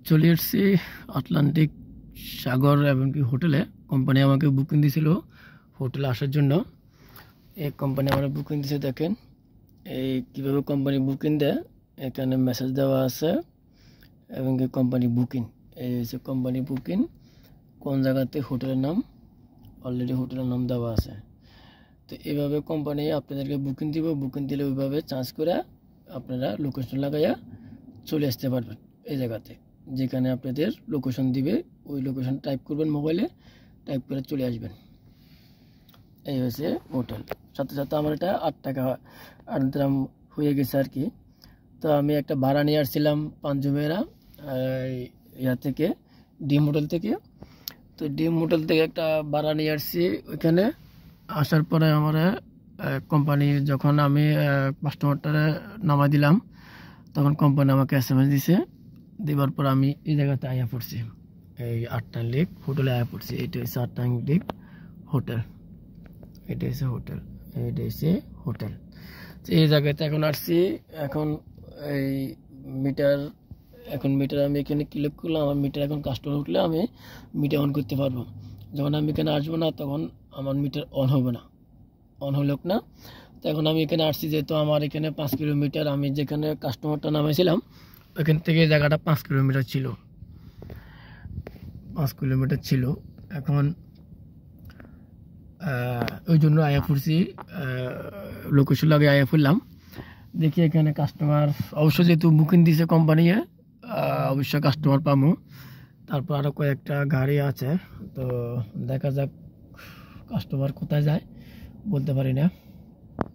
চলে এসেছি আটলান্টিক সাগর এমনকি হোটেলে। কোম্পানি আমাকে বুকিং দিয়েছিল হোটেলে আসার জন্য। এই কোম্পানি আমার বুকিং দিয়েছে, দেখেন এই কীভাবে কোম্পানি বুকিং দেয়। এখানে মেসেজ দেওয়া আছে এবং কি কোম্পানি বুকিং, এই হচ্ছে কোম্পানি বুকিং, কোন জায়গাতে হোটেলের নাম, অলরেডি হোটেলের নাম দেওয়া আছে। তো এইভাবে কোম্পানি আপনাদেরকে বুকিং দিব, বুকিং দিলে ওইভাবে চার্জ করে আপনারা লোকেশন লাগাইয়া চলে আসতে পারবেন। এই জায়গাতে যেখানে আপনাদের লোকেশন দিবে ওই লোকেশন টাইপ করবেন, মোবাইলে টাইপ করে চলে আসবেন। এই হচ্ছে হোটেল। সাথে সাথে আমার এটা 8 টাকা আনতাম হয়ে গেছে আর কি। তো আমি একটা ভাড়া নিয়ে আসছিলাম পাঞ্জুমেরা ইয়া থেকে, ডিম হোটেল থেকে। তো ডিম হোটেল থেকে একটা ভাড়া নিয়ে আসছি। ওইখানে আসার পরে আমার কোম্পানি, যখন আমি কাস্টমারটারে নামাই দিলাম তখন কোম্পানি আমাকে SMS দিছে। দেওয়ার পর আমি এই জায়গাতে আয়া পড়ছি, এই আটলান্টিক হোটেলে আয়া পড়ছি। এটা হচ্ছে আটলান্টিক হোটেল, এটা হচ্ছে হোটেল, এটা হচ্ছে হোটেল। তো এই জায়গাতে এখন আসছি। এখন এই মিটার, এখন মিটার আমি এখানে ক্লিক করলাম। আমার মিটার এখন কাস্টমার উঠলে আমি মিটার অন করতে পারবো। যখন আমি এখানে আসবো না তখন আমার মিটার অন হবে না, অন হলো না। তো এখন আমি এখানে আসছি, যেহেতু আমার এখানে 5 কিলোমিটার, আমি যেখানে কাস্টমারটা নামাইছিলাম ওইখান থেকে জায়গাটা 5 কিলোমিটার ছিল, 5 কিলোমিটার ছিল। এখন ওই জন্য আয়া পড়ছি, লোকেশন লাগে আয়া পড়লাম। দেখি এখানে কাস্টমার, অবশ্য যেহেতু বুকিং দিছে কোম্পানি, অবশ্যই কাস্টমার পাবো। তারপর আরও কয়েকটা গাড়ি আছে, তো দেখা যাক কাস্টমার কোথায় যায় বলতে পারি না।